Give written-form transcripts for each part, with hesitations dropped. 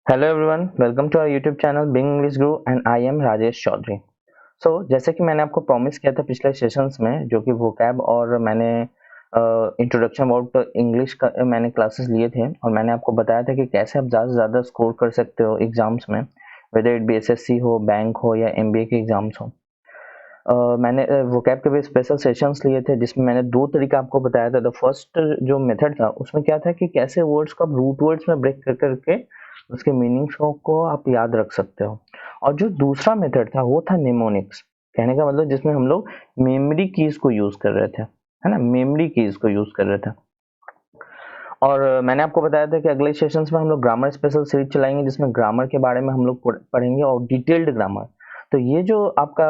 Hello everyone, welcome to our YouTube channel Being English Guru and I am Rajesh Chaudhary. जैसे कि मैंने आपको promise किया था पिछले सेशंस में, जो कि वोकैब और मैंने इंट्रोडक्शन अबाउट इंग्लिश का मैंने क्लासेस लिए थे, और मैंने आपको बताया था कि कैसे आप ज़्यादा से ज़्यादा स्कोर कर सकते हो एग्जाम्स में, वेदर इट बी एसएससी हो, बैंक हो या एमबीए के एग्जाम्स हो। मैंने वोकैब के भी स्पेशल सेशंस लिए थे, जिसमें मैंने दो तरीका आपको बताया था। द फर्स्ट जो मेथड था उसमें क्या था कि कैसे वर्ड्स को आप रूट वर्ड्स में ब्रेक कर करके उसके मीनिंग्स को आप याद रख सकते हो। और जो दूसरा मेथड था वो था निमोनिक्स। कहने का मतलब जिसमें हम लोग मेमोरी कीज को यूज कर रहे थे, है ना, मेमोरी कीज को यूज कर रहे थे। और मैंने आपको बताया था कि अगले सेशंस में हम लोग ग्रामर स्पेशल सीरीज चलाएंगे, जिसमें ग्रामर के बारे में हम लोग पढ़ेंगे और डिटेल्ड ग्रामर। तो ये जो आपका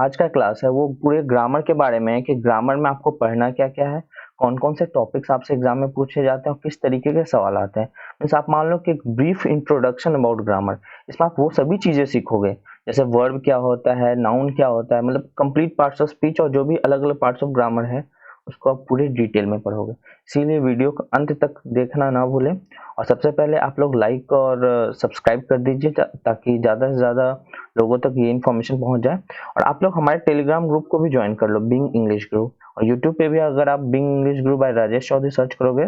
आज का क्लास है वो पूरे ग्रामर के बारे में है कि ग्रामर में आपको पढ़ना क्या क्या है, कौन कौन से टॉपिक्स आपसे एग्जाम में पूछे जाते हैं और किस तरीके के सवाल आते हैं। मीन्स आप मान लो कि एक ब्रीफ इंट्रोडक्शन अबाउट ग्रामर, इसमें आप वो सभी चीजें सीखोगे, जैसे वर्ब क्या होता है, नाउन क्या होता है, मतलब कंप्लीट पार्ट्स ऑफ स्पीच और जो भी अलग अलग पार्ट्स ऑफ ग्रामर है उसको आप पूरे डिटेल में पढ़ोगे। इसीलिए वीडियो को अंत तक देखना ना भूलें। और सबसे पहले आप लोग लाइक और सब्सक्राइब कर दीजिए ताकि ज़्यादा से ज़्यादा लोगों तक ये इन्फॉर्मेशन पहुंच जाए। और आप लोग हमारे टेलीग्राम ग्रुप को भी ज्वाइन कर लो, बिंग इंग्लिश ग्रुप। और यूट्यूब पे भी अगर आप being English group by Rajesh Chaudhary search करोगे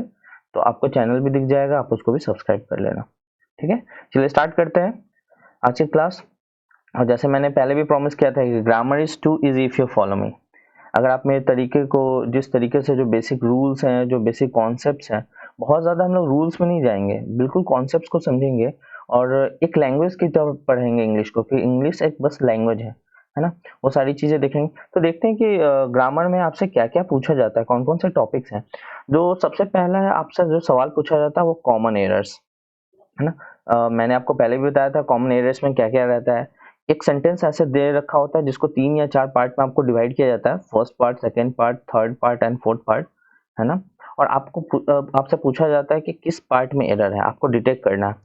तो आपको चैनल भी दिख जाएगा, आप उसको भी सब्सक्राइब कर लेना। ठीक है, चलिए स्टार्ट करते हैं आज की क्लास। और जैसे मैंने पहले भी प्रॉमिस किया था कि grammar is too easy if you follow me. अगर आप मेरे तरीके को, जिस तरीके से जो बेसिक रूल्स हैं, जो बेसिक कॉन्सेप्ट्स हैं, बहुत ज़्यादा हम लोग रूल्स में नहीं जाएंगे, बिल्कुल कॉन्सेप्ट्स को समझेंगे और एक लैंग्वेज की तरफ पढ़ेंगे इंग्लिश को, कि इंग्लिश एक बस लैंग्वेज है ना। वो सारी चीज़ें देखेंगे। तो देखते हैं कि ग्रामर में आपसे क्या क्या पूछा जाता है, कौन कौन से टॉपिक्स हैं। जो सबसे पहला है, आपसे जो सवाल पूछा जाता है वो कॉमन एरर्स, है ना। मैंने आपको पहले भी बताया था कॉमन एरर्स में क्या क्या रहता है। एक सेंटेंस ऐसे दे रखा होता है जिसको 3 या 4 पार्ट में आपको डिवाइड किया जाता है, first part, second part, third part and fourth part, है ना। और आपसे पूछा जाता है कि किस पार्ट में एरर है, आपको डिटेक्ट करना है।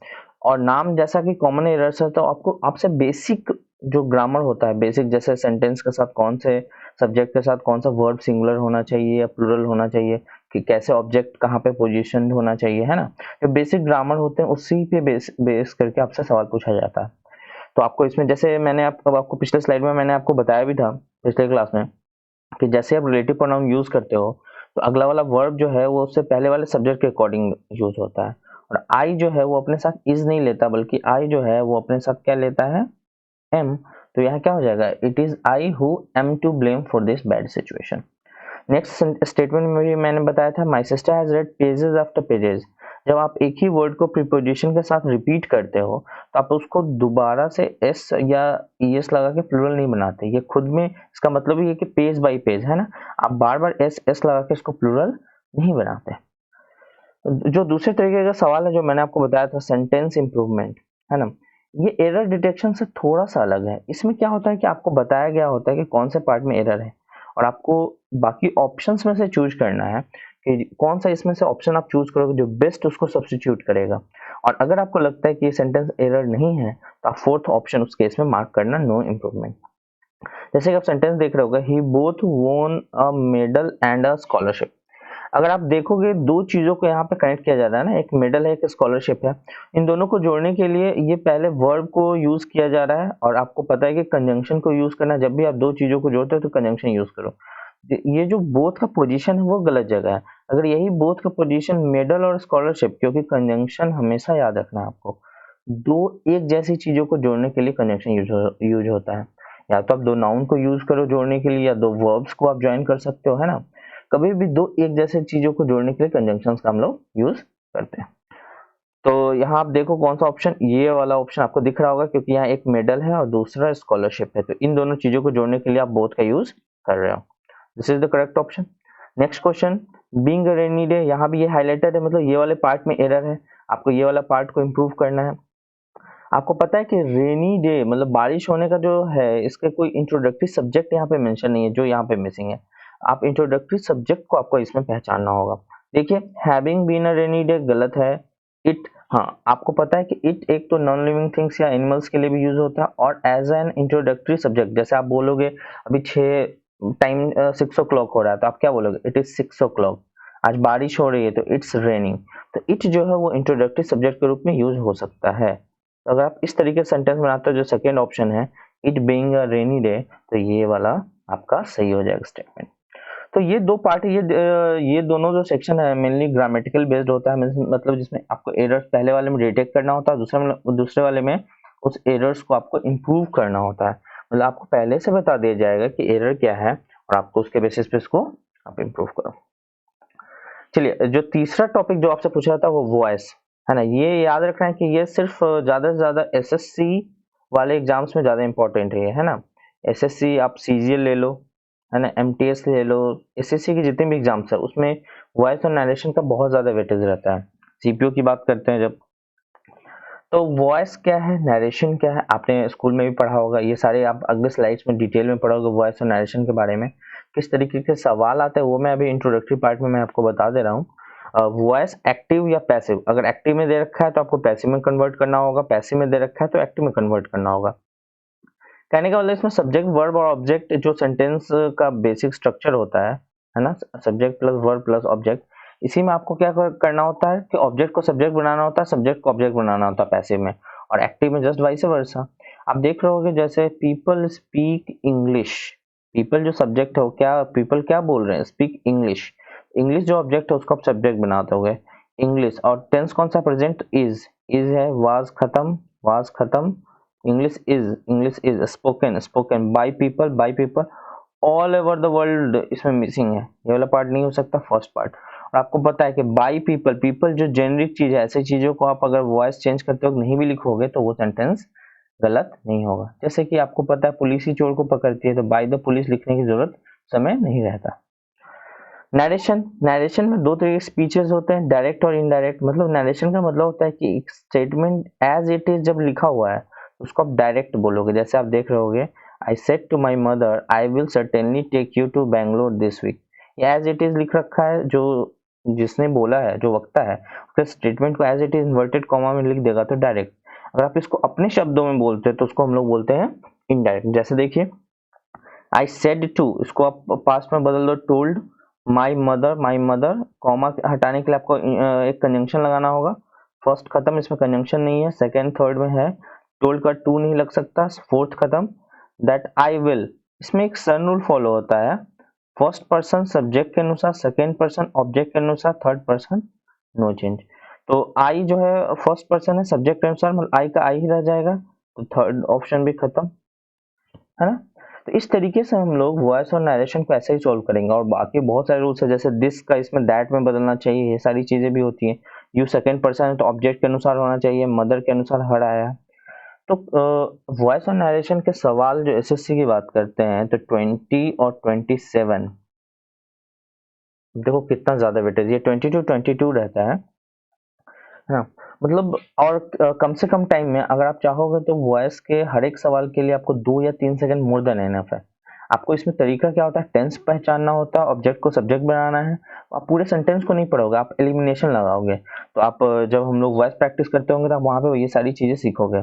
और नाम जैसा कि कॉमन एरर्स है, तो आपको आपसे बेसिक जो ग्रामर होता है, बेसिक जैसे सेंटेंस के साथ कौन से सब्जेक्ट के साथ कौन सा वर्ब सिंगुलर होना चाहिए या प्लूरल होना चाहिए, कि कैसे ऑब्जेक्ट कहाँ पे पोजीशन होना चाहिए, है ना। जो बेसिक ग्रामर होते हैं उसी पे बेस करके आपसे सवाल पूछा जाता है। तो आपको इसमें, जैसे मैंने आपको पिछले स्लाइड में मैंने आपको बताया भी था पिछले क्लास में, कि जैसे आप रिलेटिव प्रोनाउन यूज करते हो तो अगला वाला वर्ब जो है वो उससे पहले वाले सब्जेक्ट के अकॉर्डिंग यूज होता है। और आई जो है वो अपने साथ इज नहीं लेता, बल्कि आई जो है वो अपने साथ क्या लेता है, एम। तो यहाँ क्या हो जाएगा, it is I who am to blame for this bad situation. Next statement में भी मैंने बताया था, my sister has read pages after pages. जब आप एक ही वर्ड को प्रीपोजिशन के साथ रिपीट करते हो तो आप उसको दोबारा से एस या ईएस लगा के प्लूरल नहीं बनाते। ये खुद में इसका मतलब ही है कि पेज बाय पेज, है ना। आप बार बार एस एस लगा के इसको प्लूरल नहीं बनाते। जो दूसरे तरीके का सवाल है जो मैंने आपको बताया था, सेंटेंस इंप्रूवमेंट, है ना। ये एरर डिटेक्शन से थोड़ा सा अलग है। इसमें क्या होता है कि आपको बताया गया होता है कि कौन से पार्ट में एरर है, और आपको बाकी ऑप्शंस में से चूज करना है कि कौन सा इसमें से ऑप्शन आप चूज करोगे जो बेस्ट उसको सब्स्टिट्यूट करेगा। और अगर आपको लगता है कि ये सेंटेंस एरर नहीं है तो आप फोर्थ ऑप्शन उस केस में मार्क करना, नो इम्प्रूवमेंट। जैसे कि आप सेंटेंस देख रहे होगे, ही बोथ वोन a medal and a scholarship. अगर आप देखोगे दो चीजों को यहाँ पे कनेक्ट किया जा रहा है ना, एक मेडल है, एक स्कॉलरशिप है। इन दोनों को जोड़ने के लिए ये पहले वर्ब को यूज किया जा रहा है, और आपको पता है कि कंजंक्शन को यूज करना, जब भी आप दो चीजों को जोड़ते हो तो कंजंक्शन यूज करो। ये जो बोथ का पोजीशन है वो गलत जगह है। अगर यही बोथ का पोजीशन मेडल और स्कॉलरशिप, क्योंकि कंजंक्शन हमेशा याद रखना है आपको, दो एक जैसी चीजों को जोड़ने के लिए कंजंक्शन यूज होता है। या तो आप दो नाउन को यूज करो जोड़ने के लिए, या दो वर्ब्स को आप ज्वाइन कर सकते हो, है ना। कभी भी दो एक जैसे चीजों को जोड़ने के लिए कंजंक्शंस का हम लोग यूज करते हैं। तो यहाँ आप देखो कौन सा ऑप्शन, ये वाला ऑप्शन आपको दिख रहा होगा, क्योंकि यहाँ एक मेडल है और दूसरा स्कॉलरशिप है, तो इन दोनों चीजों को जोड़ने के लिए आप बोथ का यूज कर रहे हो। This is the correct option. Next question, being a rainy day, यहाँ भी ये हाईलाइटेड है, मतलब ये वाले पार्ट में एरर है, आपको ये वाला पार्ट को इम्प्रूव करना है। आपको पता है कि रेनी डे मतलब बारिश होने का जो है, इसके कोई इंट्रोडक्टरी सब्जेक्ट यहाँ पे मेंशन नहीं है, जो यहाँ पे मिसिंग है। आप इंट्रोडक्टरी सब्जेक्ट को आपको इसमें पहचानना होगा। देखिए, having been a rainy day गलत है। इट, हाँ आपको पता है कि इट एक तो नॉन लिविंग थिंग्स या एनिमल्स के लिए भी यूज होता है, और एज एन इंट्रोडक्टरी सब्जेक्ट, जैसे आप बोलोगे अभी 6 ओ क्लॉक हो रहा है, तो आप क्या बोलोगे, इट इज 6 ओ क्लॉक। आज बारिश हो रही है तो इट्स रेनिंग। तो इट जो है वो इंट्रोडक्टरी सब्जेक्ट के रूप में यूज हो सकता है। तो अगर आप इस तरीके से सेंटेंस बनाते हो, जो सेकेंड ऑप्शन है it being a rainy day, तो ये वाला आपका सही हो जाएगा स्टेटमेंट। तो ये दो पार्ट, ये दोनों जो सेक्शन है मेनली ग्रामेटिकल बेस्ड होता है, मतलब जिसमें आपको एरर्स पहले वाले में डिटेक्ट करना होता है, दूसरे वाले में उस एरर्स को आपको इम्प्रूव करना होता है। मतलब आपको पहले से बता दिया जाएगा कि एरर क्या है और आपको उसके बेसिस पे इसको आप इम्प्रूव करो। चलिए, जो तीसरा टॉपिक जो आपसे पूछा था वो वॉइस है ना। ये याद रखना है कि ये सिर्फ ज्यादा से ज्यादा एसएससी वाले एग्जाम्स में ज्यादा इंपॉर्टेंट है ना। एसएससी आप सीजीएल ले लो है ना, एमटीएस ले लो, एसएससी के जितने भी एग्जाम्स है उसमें वॉइस और नरेशन का बहुत ज्यादा वेटेज रहता है। सीपीओ की बात करते हैं जब, तो वॉइस क्या है, नरेशन क्या है, आपने स्कूल में भी पढ़ा होगा, ये सारे आप अगले स्लाइड्स में डिटेल में पढ़ोगे वॉइस और नरेशन के बारे में। किस तरीके के सवाल आते हैं वो मैं अभी इंट्रोडक्टरी पार्ट में मैं आपको बता दे रहा हूँ। वॉइस एक्टिव या पैसिव, अगर एक्टिव में दे रखा है तो आपको पैसिव में कन्वर्ट करना होगा, पैसिव में दे रखा है तो एक्टिव में कन्वर्ट करना होगा। कहने का मतलब इसमें सब्जेक्ट वर्ब और ऑब्जेक्ट जो सेंटेंस का बेसिक स्ट्रक्चर होता है ना, subject plus verb plus object, इसी में आपको क्या करना होता है कि ऑब्जेक्ट को सब्जेक्ट बनाना होता है, सब्जेक्ट को ऑब्जेक्ट बनाना होता है पैसिव में, और एक्टिव में जस्ट वाइस वर्सा। आप देख रहे होगे जैसे पीपल स्पीक इंग्लिश, पीपल जो सब्जेक्ट है क्या, पीपल क्या बोल रहे हैं, स्पीक इंग्लिश, इंग्लिश जो ऑब्जेक्ट है उसको आप सब्जेक्ट बनाते होगे इंग्लिश। और टेंस कौन सा, प्रेजेंट इज है, वाज खत्म, वाज खत्म, English is spoken, spoken by people all over the world, इसमें मिसिंग है, ये वाला पार्ट नहीं हो सकता फर्स्ट पार्ट। और आपको पता है कि बाय पीपल, पीपल जो जेनरिक चीज है, ऐसी चीजों को आप अगर वॉइस चेंज करते वक्त नहीं भी लिखोगे तो वो सेंटेंस गलत नहीं होगा। जैसे कि आपको पता है पुलिस ही चोर को पकड़ती है, तो बाय द पुलिस लिखने की जरूरत समय नहीं रहता। नरेशन, नरेशन में दो तरह के स्पीचेस होते हैं, डायरेक्ट और इनडायरेक्ट। मतलब नरेशन का मतलब होता है कि एक स्टेटमेंट एज इट इज जब लिखा हुआ है उसको आप डायरेक्ट बोलोगे। जैसे आप देख रहे होगे, I said to my mother I will certainly take you to Bangalore this week, ये एज इट इज लिख रखा है, जो जिसने बोला है, जो वक्ता है, उसके स्टेटमेंट को as it is inverted comma में लिख देगा तो डायरेक्ट। अगर आप इसको अपने शब्दों में बोलते हैं तो उसको हम लोग बोलते हैं इनडायरेक्ट। जैसे देखिए, आई सेड टू, इसको आप पास्ट में बदल दो टोल्ड, माई मदर कॉमा हटाने के लिए आपको एक कंजंक्शन लगाना होगा। फर्स्ट खत्म, इसमें कंजंक्शन नहीं है, सेकंड थर्ड में है, टोल्ड का टू नहीं लग सकता, फोर्थ खत्म। दैट आई विल, इसमें एक सन रूल फॉलो होता है, फर्स्ट पर्सन सब्जेक्ट के अनुसार, सेकेंड पर्सन ऑब्जेक्ट के अनुसार, थर्ड पर्सन नो चेंज। तो आई जो है फर्स्ट पर्सन है, सब्जेक्ट के अनुसार मतलब आई का आई ही रह जाएगा, तो थर्ड ऑप्शन भी खत्म है ना। तो इस तरीके से हम लोग वॉइस और नरेशन को ऐसे ही सॉल्व करेंगे। और बाकी बहुत सारे रूल्स है, जैसे दिस का इसमें दैट में बदलना चाहिए, ये सारी चीजें भी होती हैं। यू सेकंड पर्सन है तो ऑब्जेक्ट के अनुसार होना चाहिए, मदर के अनुसार हर आया। तो वॉइस और नरेशन के सवाल जो एसएससी की बात करते हैं तो 20 और 27, देखो कितना ज्यादा वेटेज, ये 22 रहता है ना। मतलब और कम से कम टाइम में अगर आप चाहोगे तो वॉइस के हर एक सवाल के लिए आपको 2 या 3 सेकंड मोर देन एनफ है। आपको इसमें तरीका क्या होता है, टेंस पहचानना होता है, ऑब्जेक्ट को सब्जेक्ट बनाना है। आप पूरे सेंटेंस को नहीं पढ़ोगे, आप एलिमिनेशन लगाओगे। तो आप जब हम लोग वॉइस प्रैक्टिस करते होंगे तो आप वहां पे ये सारी चीजें सीखोगे।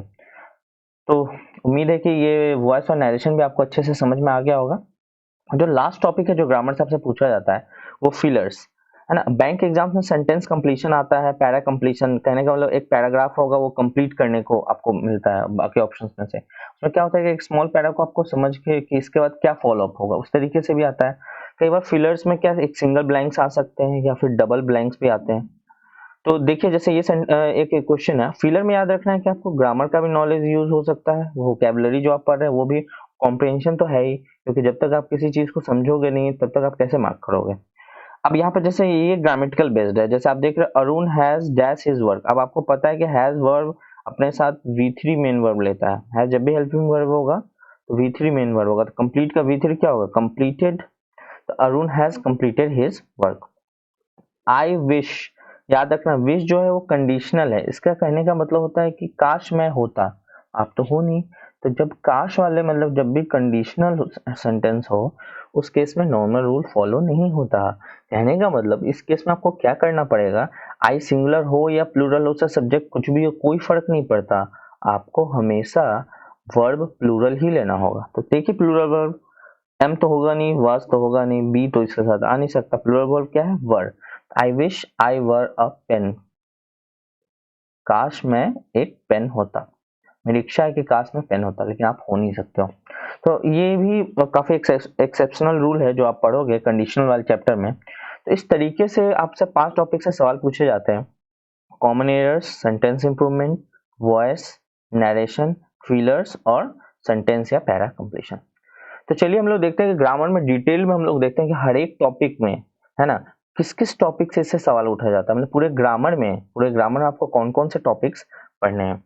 तो उम्मीद है कि ये वॉइस और नरेशन भी आपको अच्छे से समझ में आ गया होगा। जो लास्ट टॉपिक है जो ग्रामर से आपसे पूछा जाता है वो फिलर्स है ना। बैंक एग्जाम में सेंटेंस कंप्लीशन आता है, पैरा कंप्लीशन, कहने का मतलब एक पैराग्राफ होगा वो कंप्लीट करने को आपको मिलता है बाकी ऑप्शंस में से। उसमें क्या होता है कि एक स्मॉल पैरा को आपको समझ के कि इसके बाद क्या फॉलो अप होगा उस तरीके से भी आता है। कई बार फिलर्स में क्या एक सिंगल ब्लैंक्स आ सकते हैं या फिर डबल ब्लैंक्स भी आते हैं। तो देखिए जैसे ये एक क्वेश्चन है, फिलर में याद रखना है कि आपको ग्रामर का भी नॉलेज यूज हो सकता है, वोकैबुलरी जो आप पढ़ रहे हैं वो भी, कॉम्प्रिहेंशन तो है ही, क्योंकि जब तक आप किसी चीज को समझोगे नहीं तब तक आप कैसे मार्क करोगे। अब यहाँ पर जैसे ये ग्रामेटिकल बेस्ड है, जैसे आप देख रहे हैं Arun has dash his work. अब आपको पता है कि हैज वर्ब अपने साथ V3 मेन वर्ब लेता है जब भी हेल्पिंग वर्ब होगा तो V3 मेन वर्ब होगा, तो कंप्लीट का V3 क्या होगा, कंप्लीटेड। तो Arun has completed his work. I wish, याद रखना विश जो है वो कंडीशनल है, इसका कहने का मतलब होता है कि काश मैं होता, आप तो हो नहीं। तो जब काश वाले मतलब जब भी कंडीशनल सेंटेंस हो उस केस में नॉर्मल रूल फॉलो नहीं होता। कहने का मतलब इस केस में आपको क्या करना पड़ेगा, आई सिंगुलर हो या प्लूरल हो, सब्जेक्ट कुछ भी हो कोई फर्क नहीं पड़ता, आपको हमेशा वर्ब प्लूरल ही लेना होगा। तो देखिए प्लूरल वर्ब, एम तो होगा नहीं, वाज तो होगा नहीं, बी तो इसके साथ आ नहीं सकता, प्लूरल वर्ब क्या है, वर। I wish I were a pen, काश मैं एक पेन होता। मेरी इच्छा है कि काश में पेन होता, लेकिन आप हो नहीं सकते हो। तो ये भी काफ़ी एक्सेप्शनल रूल है जो आप पढ़ोगे कंडीशनल वाले चैप्टर में। तो इस तरीके से आपसे 5 टॉपिक से सवाल पूछे जाते हैं। Common errors, sentence improvement, voice, narration, feelers और सेंटेंस या पैरा कंप्लीशन। तो चलिए हम लोग देखते हैं कि ग्रामर में डिटेल में हम लोग देखते हैं कि हर एक टॉपिक में, है ना, किस किस टॉपिक से इससे सवाल उठाया जाता है। मतलब पूरे ग्रामर में आपको कौन कौन से टॉपिक्स पढ़ने हैं।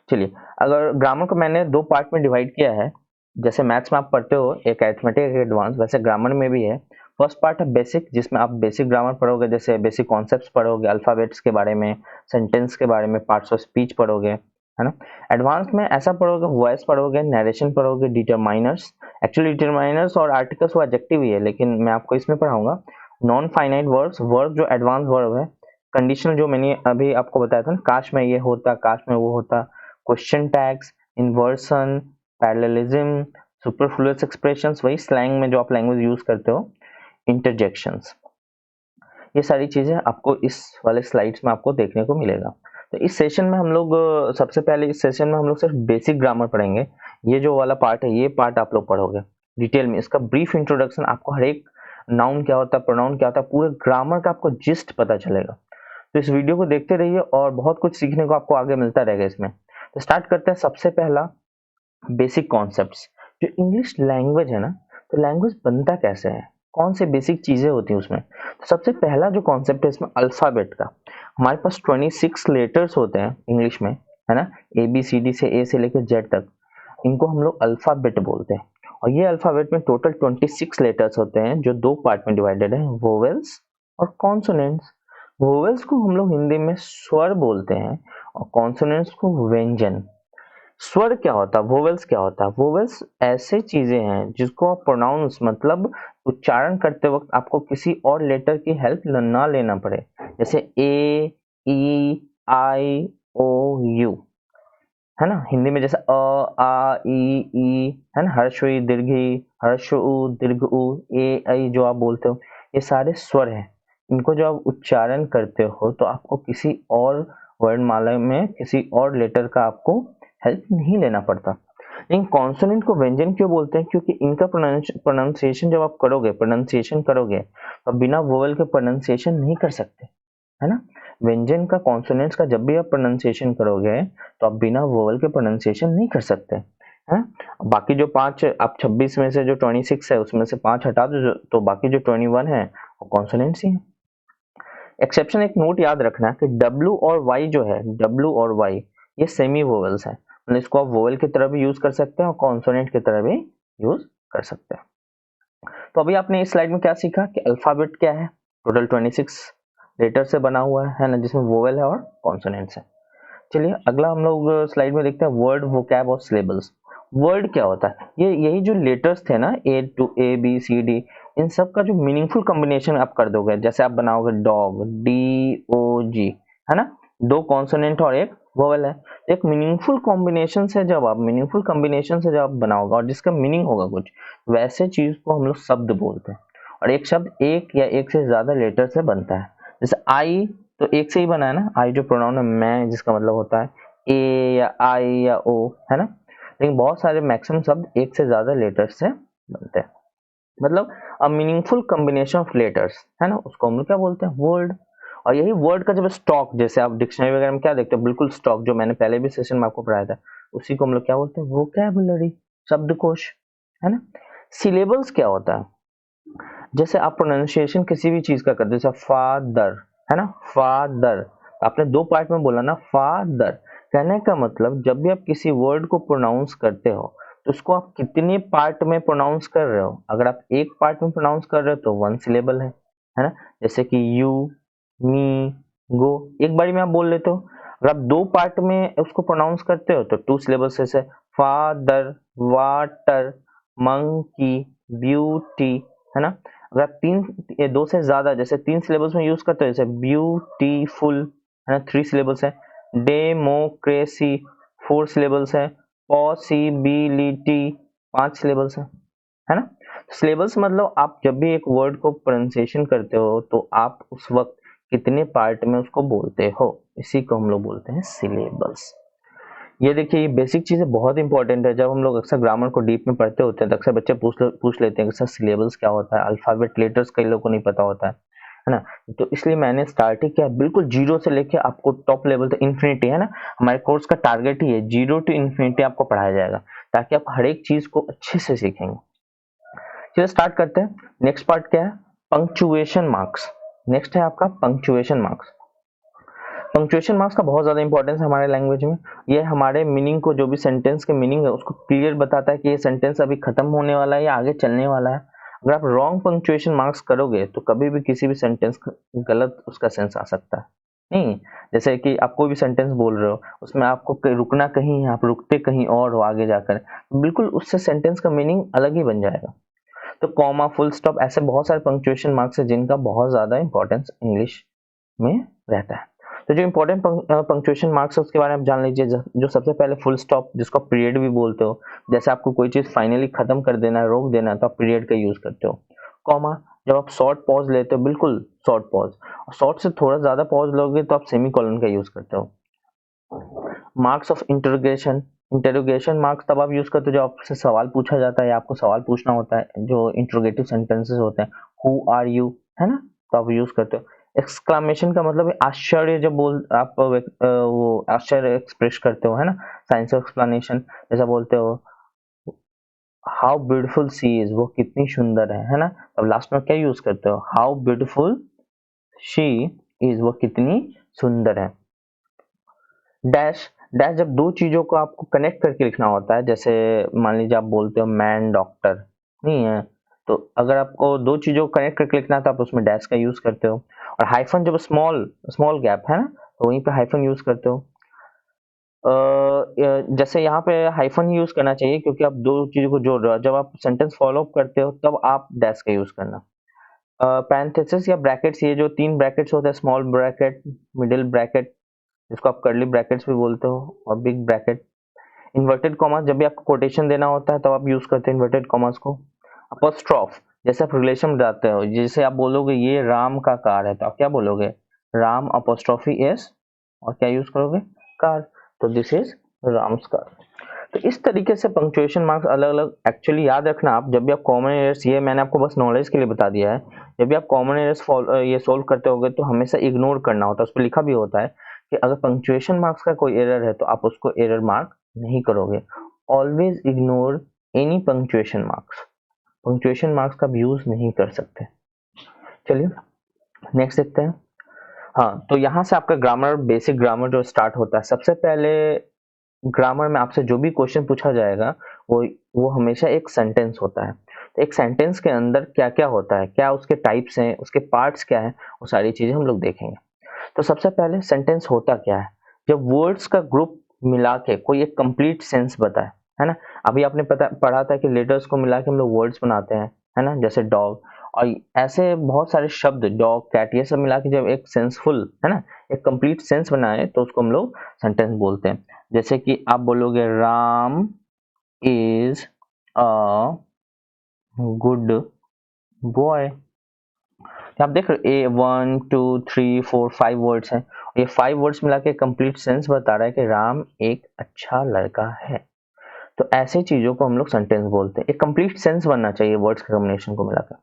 चलिए, अगर ग्रामर को मैंने 2 पार्ट में डिवाइड किया है, जैसे मैथ्स में आप पढ़ते हो एक अरिथमेटिक एक एडवांस, वैसे ग्रामर में भी है। फर्स्ट पार्ट है बेसिक, जिसमें आप बेसिक ग्रामर पढ़ोगे, जैसे बेसिक कॉन्सेप्ट्स पढ़ोगे, अल्फाबेट्स के बारे में, सेंटेंस के बारे में, पार्ट्स ऑफ स्पीच पढ़ोगे, है ना। एडवांस में ऐसा पढ़ोगे, वॉइस पढ़ोगे, नरेशन पढ़ोगे, डिटरमाइनर्स। एक्चुअली डिटरमाइनर्स और आर्टिकल्स वो एडजेक्टिव ही है, लेकिन मैं आपको इसमें पढ़ाऊंगा नॉन फाइनाइट वर्ब्स, वर्ब जो एडवांस वर्ब है, कंडीशनल जो मैंने अभी आपको बताया था ना, काश में ये होता, काश में वो होता, question tags, inversion, parallelism, superfluous expressions, वही स्लैंग में जो आप लैंग्वेज यूज करते हो, इंटरजेक्शंस। ये सारी चीजें आपको इस वाले स्लाइड्स में आपको देखने को मिलेगा। तो इस सेशन में हम लोग सबसे पहले इस सेशन में हम लोग सिर्फ बेसिक ग्रामर पढ़ेंगे। ये जो वाला पार्ट है, ये पार्ट आप लोग पढ़ोगे डिटेल में। इसका ब्रीफ इंट्रोडक्शन, आपको हर एक नाउन क्या होता है, प्रोनाउन क्या होता है, पूरे ग्रामर का आपको जिस्ट पता चलेगा। तो इस वीडियो को देखते रहिए और बहुत कुछ सीखने को आपको आगे मिलता रहेगा इसमें। तो स्टार्ट करते हैं। सबसे पहला बेसिक कॉन्सेप्ट्स। जो इंग्लिश लैंग्वेज है ना, तो लैंग्वेज बनता कैसे है, कौन से बेसिक चीजें होती हैं उसमें। तो सबसे पहला जो कॉन्सेप्ट है इसमें अल्फाबेट का। हमारे पास 26 लेटर्स होते हैं इंग्लिश में, है ना, ABCD से ए से लेकर जेड तक। इनको हम लोग अल्फाबेट बोलते हैं। और ये अल्फाबेट में टोटल 26 लेटर्स होते हैं, जो 2 पार्ट में डिवाइडेड है, वोवेल्स और कॉन्सोनेंट्स। वोवेल्स को हम लोग हिंदी में स्वर बोलते हैं और कॉन्सोनेंट्स को व्यंजन। स्वर क्या होता है, वोवेल्स क्या होता है, वोवेल्स ऐसे चीजें हैं जिसको आप प्रोनाउंस मतलब उच्चारण करते वक्त आपको किसी और लेटर की हेल्प ना लेना पड़े, जैसे ए, ई, आई, ओ, यू, है ना। हिंदी में जैसे अ, आ, ई, है ना, हर्ष ई दीर्घ ई, हर्ष उ दीर्घ उ, ए, ऐ जो आप बोलते हो, ये सारे स्वर हैं। इनको जो आप उच्चारण करते हो तो आपको किसी और वर्णमाला में किसी और लेटर का आपको हेल्प नहीं लेना पड़ता। लेकिन कॉन्सोनेंट को व्यंजन क्यों बोलते हैं, क्योंकि इनका प्रोनाउंसिएशन जब आप करोगे तो बिना वोवेल के प्रोनाउंसिएशन नहीं कर सकते, है ना। व्यंजन का, कॉन्सोनेंट्स का जब भी आप प्रोनाउंसिएशन करोगे तो आप बिना वोवेल के प्रोनाउंसिएशन नहीं कर सकते, है। बाकी जो 5, आप 26 में से जो 26 है उसमें से 5 हटा दो, तो बाकी जो 21 है वो कॉन्सोनेंट्स ही है। एक्सेप्शन, एक नोट याद रखना कि W और Y जो है, W और Y ये सेमी वोवेल्स है, मतलब इसको आप वोवेल की तरह भी यूज कर सकते हैं और कॉन्सोनेंट की तरह भी यूज कर सकते हैं। तो अभी आपने इस स्लाइड में क्या सीखा कि अल्फाबेट क्या है, टोटल 26 लेटर से बना हुआ है ना, जिसमें वोवेल है और कॉन्सोनेंट्स है। चलिए अगला हम लोग स्लाइड में देखते हैं वर्ड, वोकैब और सिलेबल्स। वर्ड क्या होता है, ये यही जो लेटर्स थे ना, A B C D, इन सब का जो मीनिंगफुल कॉम्बिनेशन आप कर दोगे, जैसे आप बनाओगे डॉग, DOG, है ना, 2 कॉन्सोनेंट और एक वोवेल है। एक मीनिंगफुल कॉम्बिनेशन से जब आप बनाओगे और जिसका मीनिंग होगा कुछ, वैसे चीज को हम लोग शब्द बोलते हैं। और एक शब्द एक या एक से ज्यादा लेटर से बनता है। जैसे आई तो एक से ही बना है ना, आई जो प्रोनाउन है मैं, जिसका मतलब होता है ए या आई या ओ, है ना। लेकिन बहुत सारे मैक्सिमम शब्द एक से ज्यादा लेटर्स से बनते हैं, मतलब a meaningful combination of letters, है ना, उसको हम लोग क्या बोलते हैं, वर्ड। और यही वर्ड का जब स्टॉक, जैसे आप डिक्शनरी वगैरह में क्या देखते हो, बिल्कुल स्टॉक, जो मैंने पहले भी सेशन में आपको पढ़ाया था, उसी को हम लोग क्या बोलते हैं, वोकैबुलरी, शब्दकोश, है ना। सिलेबल्स क्या होता है, जैसे आप प्रोनाउंसिएशन किसी भी चीज का करते हो, जैसे फादर, है ना, फादर, आपने 2 पार्ट में बोला ना, फादर। कहने का मतलब जब भी आप किसी वर्ड को प्रोनाउंस करते हो तो उसको आप कितने पार्ट में प्रोनाउंस कर रहे हो। अगर आप एक पार्ट में प्रोनाउंस कर रहे हो तो 1 सिलेबल है ना, जैसे कि यू, मी, गो, एक बारी में आप बोल लेते हो। अगर आप 2 पार्ट में उसको प्रोनाउंस करते हो तो 2 सिलेबल्स, जैसे फादर, वाटर, मंकी, ब्यूटी, है ना। अगर आप 2 से ज्यादा, जैसे 3 सिलेबल्स में यूज करते हो, जैसे ब्यूटीफुल, है ना, 3 सिलेबल्स है। डेमोक्रेसी 4 सिलेबल्स है। पॉसिबिलिटी 5 सिलेबल्स है ना। सिलेबल्स मतलब आप जब भी एक वर्ड को प्रोनाउंसिएशन करते हो तो आप उस वक्त कितने पार्ट में उसको बोलते हो, इसी को हम लोग बोलते हैं सिलेबल्स। ये देखिए, ये बेसिक चीज़ें बहुत इंपॉर्टेंट है। जब हम लोग अक्सर ग्रामर को डीप में पढ़ते होते हैं तो अक्सर बच्चे पूछ लेते हैं कि सर सिलेबस क्या होता है, अल्फ़ाबेट लेटर्स कई लोगों को नहीं पता होता है ना? तो इसलिए मैंने स्टार्टिंग किया बिल्कुल जीरो से लेके आपको टॉप लेवल तक इन्फिनिटी, है ना? हमारे कोर्स का टारगेट ही है जीरो टू इन्फिनिटी आपको पढ़ाया जाएगा, ताकि आप हर एक चीज़ को अच्छे से सीखेंगे। चलिए स्टार्ट करते हैं। नेक्स्ट पार्ट क्या है? Punctuation marks. नेक्स्ट है आपका पंक्चुएशन मार्क्स। पंक्चुएशन मार्क्स का बहुत ज़्यादा इंपॉर्टेंस है हमारे लैंग्वेज में। ये हमारे मीनिंग को, जो भी सेंटेंस के मीनिंग है उसको क्लियर बताता है कि ये सेंटेंस अभी खत्म होने वाला है या आगे चलने वाला है। अगर आप रॉन्ग पंक्चुएशन मार्क्स करोगे तो कभी भी किसी भी सेंटेंस गलत उसका सेंस आ सकता है। नहीं, जैसे कि आप कोई भी सेंटेंस बोल रहे हो, उसमें आपको रुकना कहीं है, आप रुकते कहीं और हो आगे जाकर, बिल्कुल उससे सेंटेंस का मीनिंग अलग ही बन जाएगा। तो कॉमा, फुल स्टॉप, ऐसे बहुत सारे पंक्चुएशन मार्क्स है जिनका बहुत ज़्यादा इंपॉर्टेंस इंग्लिश में रहता है। तो जो इंपॉर्टेंट पंक्चुएशन मार्क्स है उसके बारे में आप जान लीजिए। जो सबसे पहले फुल स्टॉप, जिसको पीरियड भी बोलते हो, जैसे आपको कोई चीज़ फाइनली खत्म कर देना है, रोक देना है, तो आप पीरियड का यूज़ करते हो। कॉमा, जब आप शॉर्ट पॉज लेते हो, बिल्कुल शॉर्ट पॉज, शॉर्ट से थोड़ा ज़्यादा पॉज लोगे तो आप सेमी कॉलन का यूज़ करते हो। Marks of interrogation, interrogation marks तब आप यूज़ करते हो जब आपसे सवाल पूछा जाता है या आपको सवाल पूछना होता है, जो इंटरोगेटिव सेंटेंसेस होते हैं, हु आर यू, है ना, तो आप यूज़ करते हो। एक्सक्लामेशन का मतलब है आश्चर्य, जब आप वो आश्चर्य एक्सप्रेस करते हो, है ना, साइंस ऑफ एक्सप्लेनेशन, जैसा बोलते हो हाउ ब्यूटीफुल सी इज, वो कितनी सुंदर है ना, तब लास्ट में क्या यूज करते हो, हाउ ब्यूटीफुल शी इज, वो कितनी सुंदर है। डैश, डैश जब दो चीजों को आपको कनेक्ट करके लिखना होता है, जैसे मान लीजिए आप बोलते हो मैन डॉक्टर, नहीं है, तो अगर आपको दो चीजों को कनेक्ट करके लिखना है तो आप उसमें डैश का यूज करते हो। और हाइफन जब स्मॉल स्मॉल गैप है ना, तो वहीं पे हाइफन यूज करते हो। जैसे यहाँ पे हाइफन यूज करना चाहिए क्योंकि आप दो चीजों को जोड़ रहे हो, जब आप सेंटेंस फॉलो अप करते हो तब आप डैश का यूज करना। पैरेंथेसिस या ब्रैकेट्स, ये जो तीन ब्रैकेट्स होते हैं, स्मॉल ब्रैकेट, मिडिल ब्रैकेट, जिसको आप कर्ली ब्रैकेट्स भी बोलते हो, और बिग ब्रैकेट। इन्वर्टेड कॉमास, जब भी आपको कोटेशन देना होता है तब आप यूज करते हैं इन्वर्टेड कॉमास को। अपोस्ट्रोफ, जैसे आप रिलेशन बताते हो, जैसे आप बोलोगे ये राम का कार है, तो आप क्या बोलोगे, राम अपोस्ट्रोफी एस, और क्या यूज करोगे, कार, तो दिस इज राम्स कार। तो इस तरीके से पंक्चुएशन मार्क्स अलग अलग, एक्चुअली याद रखना, आप जब भी आप कॉमन एरर्स, ये मैंने आपको बस नॉलेज के लिए बता दिया है, जब भी आप कॉमन एरर्स ये सोल्व करते होगे तो हमेशा इग्नोर करना होता है, उस पर लिखा भी होता है कि अगर पंक्चुएशन मार्क्स का कोई एरर है तो आप उसको एरर मार्क नहीं करोगे। Always ignore any punctuation marks, punctuation marks का यूज नहीं कर सकते। चलिए नेक्स्ट देखते हैं। हाँ, तो यहाँ से आपका ग्रामर, बेसिक ग्रामर जो स्टार्ट होता है, सबसे पहले ग्रामर में आपसे जो भी क्वेश्चन पूछा जाएगा वो हमेशा एक सेंटेंस होता है। तो एक सेंटेंस के अंदर क्या क्या होता है, क्या उसके टाइप्स हैं, उसके पार्ट्स क्या है, वो सारी चीजें हम लोग देखेंगे। तो सबसे पहले सेंटेंस होता क्या है, जब वर्ड्स का ग्रुप मिला के कोई एक कंप्लीट सेंस बताए, है ना। अभी आपने पढ़ा था कि लेटर्स को मिला के हम लोग वर्ड्स बनाते हैं, है ना, जैसे डॉग, और ऐसे बहुत सारे शब्द, डॉग, कैट, ये सब मिला के जब एक सेंसफुल, है ना, एक कंप्लीट सेंस बनाए तो उसको हम लोग सेंटेंस बोलते हैं। जैसे कि आप बोलोगे Ram is a good boy, आप देख रहे ए 1 2 3 4 5 वर्ड्स हैं, ये 5 वर्ड्स मिला के कंप्लीट सेंस बता रहा है कि राम एक अच्छा लड़का है। तो ऐसे चीजों को हम लोग सेंटेंस बोलते हैं, एक कंप्लीट सेंस बनना चाहिए वर्ड्स के कॉम्बिनेशन को मिलाकर।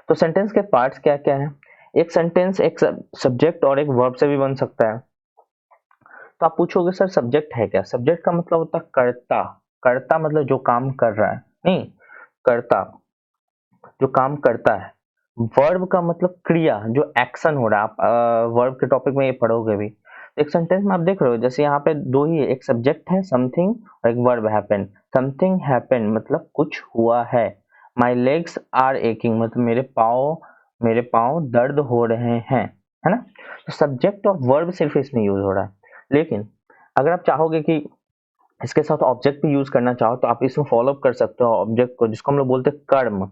तो सेंटेंस के पार्ट्स क्या क्या है, एक सेंटेंस एक सब्जेक्ट और एक वर्ब से भी बन सकता है। तो आप पूछोगे सर सब्जेक्ट है क्या, सब्जेक्ट का मतलब होता है कर्ता, कर्ता मतलब जो काम कर रहा है, नहीं, कर्ता जो काम करता है। वर्ब का मतलब क्रिया, जो एक्शन हो रहा है, आप वर्ब के टॉपिक में ये पढ़ोगे भी। एक सेंटेंस में आप देख रहे हो, जैसे यहाँ पे दो ही है, एक सब्जेक्ट है समथिंग और एक वर्ब हैपन। समथिंग हैपन मतलब कुछ हुआ है। माई लेग्स आर एकिंग मतलब मेरे पाँव दर्द हो रहे हैं, है ना। तो सब्जेक्ट और वर्ब सिर्फ इसमें यूज हो रहा है। लेकिन अगर आप चाहोगे कि इसके साथ ऑब्जेक्ट भी यूज करना चाहो तो आप इसमें फॉलो अप कर सकते हो ऑब्जेक्ट को, जिसको हम लोग बोलते हैं कर्म।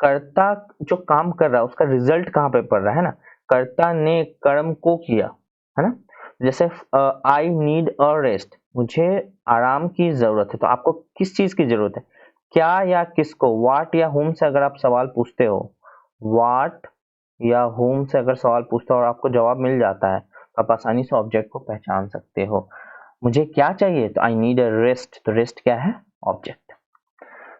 कर्ता जो काम कर रहा है उसका रिजल्ट कहाँ पे पड़ रहा है ना, कर्ता ने कर्म को किया, है ना। जैसे आई नीड अ रेस्ट, मुझे आराम की जरूरत है, तो आपको किस चीज की जरूरत है, क्या या किसको, वाट या होम से अगर आप सवाल पूछते हो, वाट या होम से अगर सवाल पूछते हो और आपको जवाब मिल जाता है तो आप आसानी से ऑब्जेक्ट को पहचान सकते हो। मुझे क्या चाहिए, तो आई नीड अ रेस्ट, तो रेस्ट क्या है, ऑब्जेक्ट।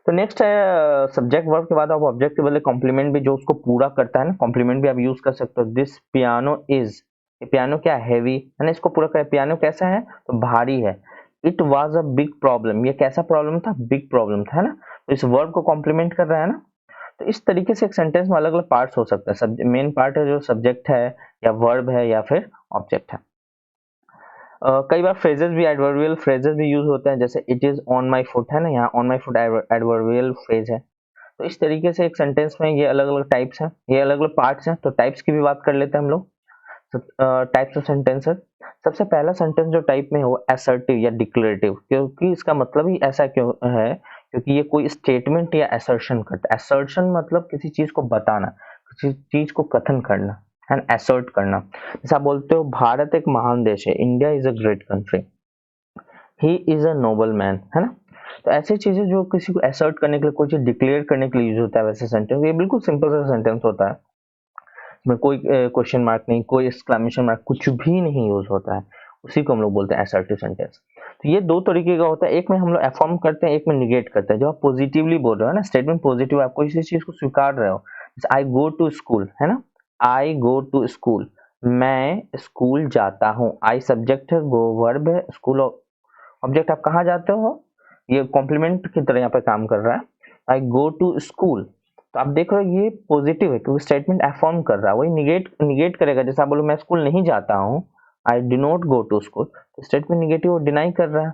तो नेक्स्ट है सब्जेक्ट वर्ब के बाद आप ऑब्जेक्ट के बदले कॉम्प्लीमेंट भी जो उसको पूरा करता है ना, कॉम्प्लीमेंट भी आप यूज कर सकते हो। दिस पियानो इज, पियानो क्या है, हैवी है ना, इसको पूरा कर, पियानो कैसा है, तो भारी है। It was a big problem, ये कैसा प्रॉब्लम था, बिग प्रॉब्लम था, है ना। तो इस वर्ब को कॉम्प्लीमेंट कर रहा है ना। तो इस तरीके से एक सेंटेंस में अलग अलग पार्ट्स हो सकते हैं। मेन पार्ट है जो सब्जेक्ट है या वर्ब है या फिर ऑब्जेक्ट है। कई बार फ्रेजेस भी, एडवर्बियल फ्रेजेस भी यूज होते हैं, जैसे it is on my foot है ना, यहाँ on my foot adverbial phrase है। तो इस तरीके से एक सेंटेंस में ये अलग अलग टाइप्स हैं, ये अलग अलग पार्ट्स हैं। तो टाइप्स की भी बात कर लेते हैं हम लोग, टाइप्स ऑफ सेंटेंसेस। सबसे पहला सेंटेंस जो टाइप में है वो असर्टिव या डिक्लेरेटिव, क्योंकि इसका मतलब ही ऐसा क्यों है, क्योंकि ये कोई स्टेटमेंट या असर्शन करता है। असर्शन मतलब किसी चीज को बताना, किसी चीज को कथन करना, एंड असर्ट करना। जैसे आप बोलते हो भारत एक महान देश है, India is a great country, he is a noble man, है ना। तो ऐसी चीजें जो किसी को असर्ट करने के लिए, कोई चीज डिक्लेयर करने के लिए यूज होता है, वैसे सेंटेंस ये बिल्कुल सिंपल सा सेंटेंस होता है, इसमें कोई क्वेश्चन मार्क नहीं, कोई एक्सक्लेमेशन मार्क, कुछ भी नहीं यूज होता है। उसी को हम लोग बोलते हैं असर्टिव सेंटेंस। तो ये दो तरीके का होता है, एक में हम लोग अफर्म करते हैं, एक में निगेट करते हैं। जो आप पॉजिटिवली बोल रहे हो ना, स्टेटमेंट पॉजिटिव, आप कोई चीज को स्वीकार रहे हो, जैसे आई गो टू स्कूल, है ना, आई गो टू स्कूल, मैं स्कूल जाता हूँ। आई सब्जेक्ट है, गो वर्ब है, स्कूल ऑब्जेक्ट। आप कहाँ जाते हो, ये कॉम्प्लीमेंट की तरह यहाँ पे काम कर रहा है। आई गो टू स्कूल, तो आप देख रहे हो ये पॉजिटिव है क्योंकि स्टेटमेंट अफर्म कर रहा है। वही निगेट निगेट करेगा, जैसे आप बोलो मैं स्कूल नहीं जाता हूँ, I do not go to school, तो स्टेटमेंट निगेटिव और डिनाई कर रहा है।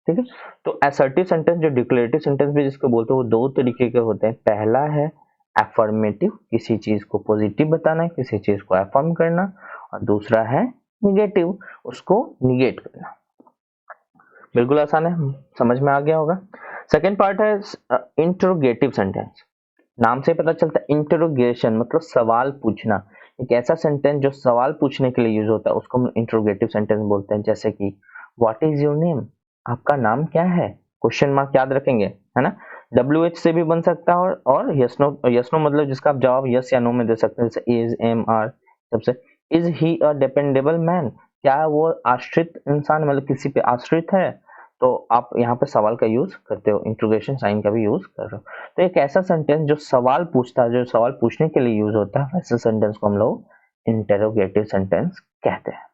ठीक है। तो असर्टिव सेंटेंस जो डिक्लेरेटिव सेंटेंस भी जिसको बोलते हैं वो दो तरीके के होते हैं। पहला है अफर्मेटिव, किसी चीज को पॉजिटिव बताना, किसी चीज को अफर्म करना, और दूसरा है निगेटिव, उसको निगेट करना। बिल्कुल आसान है, समझ में आ गया होगा। सेकेंड पार्ट है इंटरोगेटिव सेंटेंस। नाम से पता चलता है इंटरोगेशन मतलब सवाल पूछना। एक ऐसा सेंटेंस जो सवाल पूछने के लिए यूज होता है उसको हम इंटरोगेटिव सेंटेंस बोलते हैं। जैसे कि व्हाट इज योर नेम, आपका नाम क्या है, क्वेश्चन मार्क याद रखेंगे, है ना। WH से भी बन सकता है, और यस नो मतलब जिसका आप जवाब यस या नो में दे सकते हैं, जैसे इज, एम, आर। सबसे is he a dependable man, क्या वो आश्रित इंसान, मतलब किसी पे आश्रित है, तो आप यहाँ पे सवाल का यूज करते हो, इंट्रोगेशन साइन का भी यूज कर रहे हो। तो एक ऐसा सेंटेंस जो सवाल पूछता है, जो सवाल पूछने के लिए यूज होता है, वैसे सेंटेंस को हम लोग इंटेरोगेटिव सेंटेंस कहते हैं,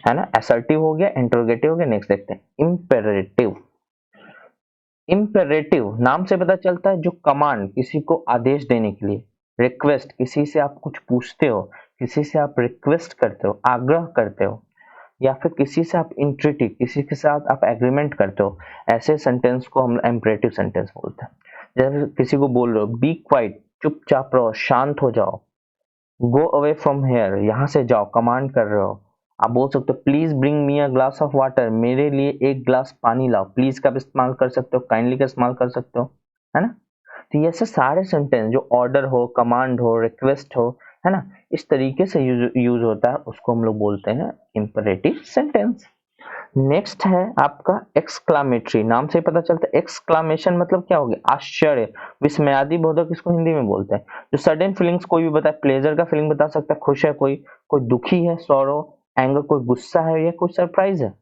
है ना। असर्टिव हो गया, इंटरोगेटिव हो गया। नेक्स्ट देखते हैं इम्पेरेटिव। इम्पेरेटिव नाम से पता चलता है जो कमांड, किसी को आदेश देने के लिए। रिक्वेस्ट, किसी से आप कुछ पूछते हो, किसी से आप रिक्वेस्ट करते हो, आग्रह करते हो, या फिर किसी से आप इंट्रिटी, किसी के साथ आप एग्रीमेंट करते हो। ऐसे सेंटेंस को हम इम्परेटिव सेंटेंस बोलते हैं। जैसे किसी को बोल रहे हो बी क्वाइट, चुपचाप रहो, शांत हो जाओ। गो अवे फ्रॉम हेयर, यहाँ से जाओ, कमांड कर रहे हो। आप बोल सकते हो please bring me a glass of water, मेरे लिए एक ग्लास पानी लाओ। प्लीज का भी इस्तेमाल कर सकते हो, काइंडली का इस्तेमाल कर सकते हो, है ना। तो ये ऐसे सारे सेंटेंस जो ऑर्डर हो, कमांड हो, रिक्वेस्ट हो, है ना, इस तरीके से यूज होता है, उसको हम लोग बोलते हैं इम्परेटिव सेंटेंस। नेक्स्ट है आपका एक्सक्लामेटरी। नाम से ही पता चलता है, एक्सक्लामेशन मतलब क्या हो गया, आश्चर्य, विस्मयादि बोधक इसको हिंदी में बोलते हैं। जो सडन फीलिंग्स कोई भी बता, प्लेजर का फीलिंग बता सकता है, खुश है कोई, कोई दुखी है, सॉरो, एंगर कोई गुस्सा है, या कोई सरप्राइज है?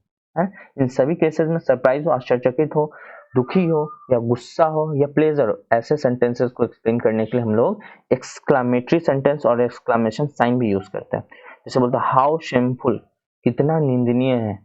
इन सभी केसेस में सरप्राइज हो, आश्चर्यचकित हो, दुखी हो, या गुस्सा हो, या प्लेजर हो, ऐसे सेंटेंसेस को एक्सप्लेन करने के लिए हम लोग एक्सक्लामेटरी सेंटेंस और एक्सक्लामेशन साइन भी यूज करते हैं। जैसे बोलते हैं हाउ शेमफुल, कितना निंदनीय है।